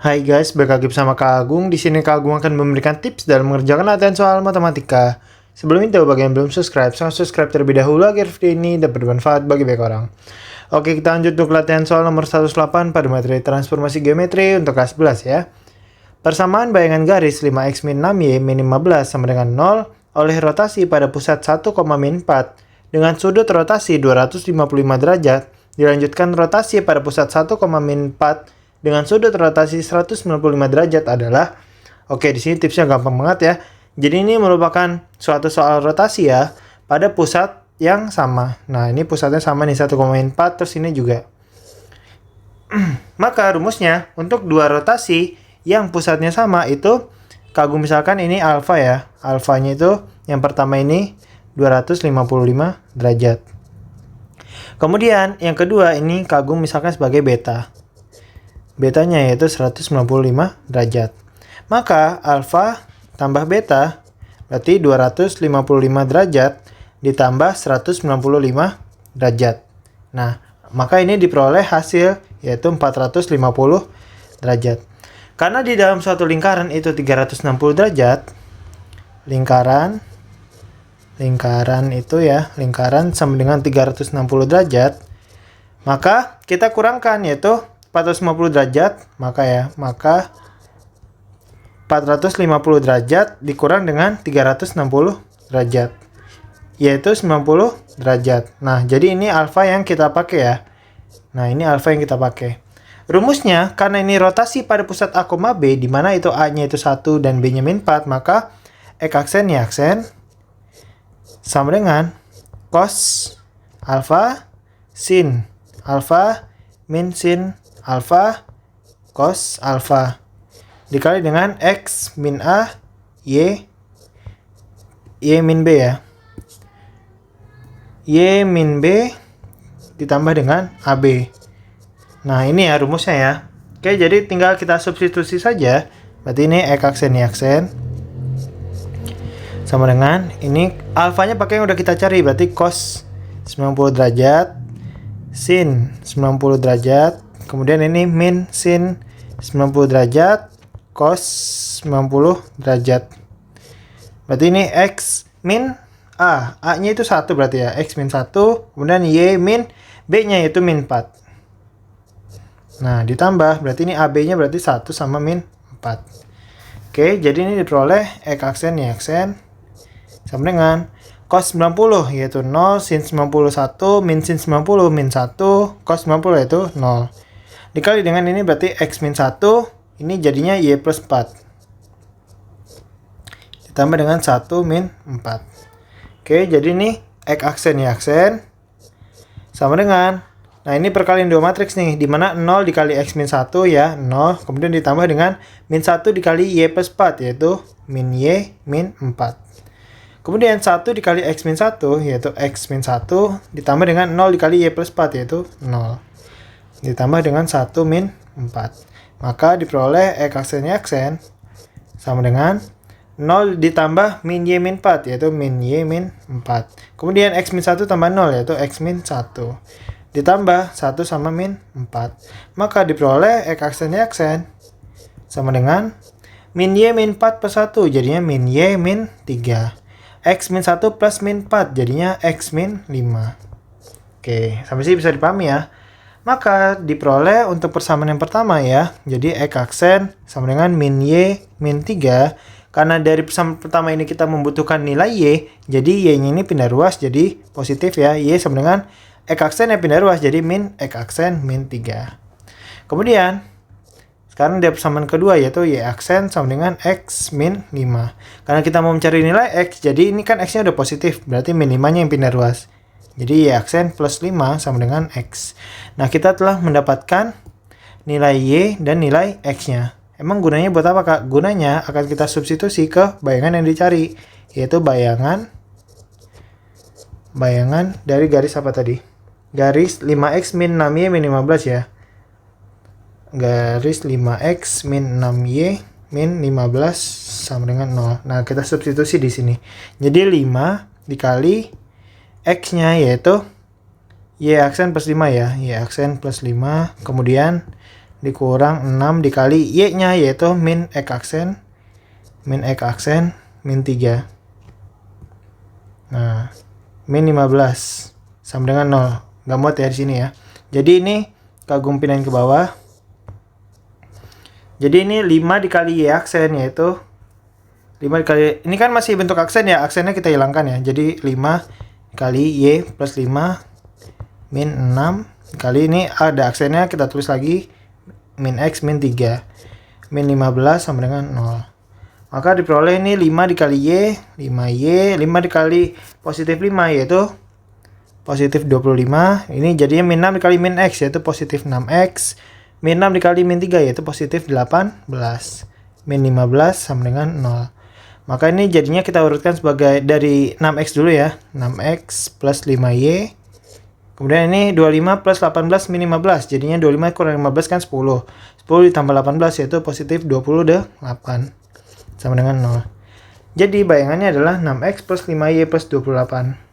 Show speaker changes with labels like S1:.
S1: Hai guys, balik lagi bersama Kak Agung. Di sini Kak Agung akan memberikan tips dalam mengerjakan latihan soal matematika. Sebelum itu, bagi yang belum subscribe, subscribe terlebih dahulu agar video ini dapat bermanfaat bagi banyak orang. Oke, kita lanjut untuk latihan soal nomor 108 pada materi transformasi geometri untuk kelas 11 ya. Persamaan bayangan garis 5x min 6y min 15 sama dengan 0 oleh rotasi pada pusat 1, min 4 dengan sudut rotasi 255 derajat dilanjutkan rotasi pada pusat 1, min 4 dengan sudut rotasi 195 derajat adalah. Oke, di sini tipsnya gampang banget ya. Jadi ini merupakan suatu soal rotasi ya pada pusat yang sama. Nah, ini pusatnya sama nih 1,4 terus ini juga. Maka rumusnya untuk dua rotasi yang pusatnya sama itu Kagum misalkan ini alfa ya. Alfanya itu yang pertama ini 255 derajat. Kemudian yang kedua ini Kagum misalkan sebagai beta. Betanya yaitu 195 derajat. Maka alfa tambah beta berarti 255 derajat ditambah 195 derajat. Nah, maka ini diperoleh hasil yaitu 450 derajat. Karena di dalam suatu lingkaran itu 360 derajat, lingkaran itu ya, lingkaran sama dengan 360 derajat, maka kita kurangkan yaitu 450 derajat, maka 450 derajat dikurang dengan 360 derajat, yaitu 90 derajat. Nah, jadi ini alfa yang kita pakai ya. Nah, ini alfa yang kita pakai. Rumusnya, karena ini rotasi pada pusat A, B, di mana itu A-nya itu 1 dan B-nya min 4, maka X aksen Y aksen sama dengan cos alfa sin alfa min sin alfa cos alfa dikali dengan X min A Y min B ya. Y min B ditambah dengan AB. Nah, ini ya rumusnya ya. Oke, jadi tinggal kita substitusi saja. Berarti ini X aksen Y aksen sama dengan ini alfanya pakai yang udah kita cari, berarti cos 90 derajat sin 90 derajat, kemudian ini min sin 90 derajat cos 90 derajat. Berarti ini X min A-nya itu 1 berarti ya, X min 1, kemudian Y min B-nya yaitu min 4. Nah, ditambah berarti ini AB-nya berarti 1 sama min 4. Oke, jadi ini diperoleh X aksen Y aksen sama dengan cos 90 yaitu 0 sin 91 min sin 90 min 1 cos 90 yaitu 0. Dikali dengan ini berarti X min 1, ini jadinya Y plus 4. Ditambah dengan 1 min 4. Oke, jadi ini X aksen Y aksen sama dengan, nah ini perkalian dua matriks nih, dimana 0 dikali X min 1 ya, 0, kemudian ditambah dengan min 1 dikali Y plus 4 yaitu min Y min 4. Kemudian 1 dikali X min 1 yaitu X min 1 ditambah dengan 0 dikali Y plus 4 yaitu 0. Ditambah dengan 1 min 4. Maka diperoleh X aksen Y aksen sama dengan 0 ditambah min Y min 4 yaitu min Y min 4. Kemudian X min 1 tambah 0 yaitu X min 1. Ditambah 1 sama min 4. Maka diperoleh X aksen Y aksen sama dengan min Y min 4 plus 1 jadinya min Y min 3. X min 1 plus min 4 jadinya X min 5. Oke, sampai sini bisa dipahami ya. Maka diperoleh untuk persamaan yang pertama ya. Jadi X aksen sama dengan min Y min 3. Karena dari persamaan pertama ini kita membutuhkan nilai Y, jadi Y-nya ini pindah ruas jadi positif ya. Y sama dengan X aksen yang pindah ruas jadi min X aksen min 3. Kemudian sekarang dari persamaan kedua yaitu Y aksen sama dengan X min 5. Karena kita mau mencari nilai X, jadi ini kan X-nya udah positif, berarti min 5-nya yang pindah ruas. Jadi Y aksen plus 5 sama dengan X. Nah, kita telah mendapatkan nilai Y dan nilai X-nya. Emang gunanya buat apa, Kak? Gunanya akan kita substitusi ke bayangan yang dicari, yaitu bayangan dari garis apa tadi? Garis 5X min 6Y min 15 ya. Garis 5X min 6Y min 15 sama dengan 0. Nah, kita substitusi di sini. Jadi 5 dikali X-nya yaitu Y aksen plus 5 ya. Y aksen plus 5. Kemudian dikurang 6 dikali Y-nya, yaitu min X aksen, min 3. Nah, min 15 sama dengan 0. Nggak muat ya di sini ya. Jadi ini kagum pindahin ke bawah. Jadi ini 5 dikali Y aksen, yaitu 5 dikali, ini kan masih bentuk aksen ya, aksennya kita hilangkan ya. Jadi 5 kali Y plus 5 min 6 kali ini ada aksennya, kita tulis lagi min X min 3 min 15 sama dengan 0. Maka diperoleh ini 5 dikali Y, 5Y, 5 dikali positif 5 yaitu positif 25. Ini jadinya min 6 dikali min X yaitu positif 6X. Min 6 dikali min 3 yaitu positif 18. Min 15 sama dengan 0. Maka ini jadinya kita urutkan sebagai dari 6X dulu ya. 6X plus 5Y. Kemudian ini 25 plus 18 min 15. Jadinya 25 kurang 15 kan 10. 10 ditambah 18 yaitu positif 28. Sama dengan 0. Jadi bayangannya adalah 6X plus 5Y plus 28.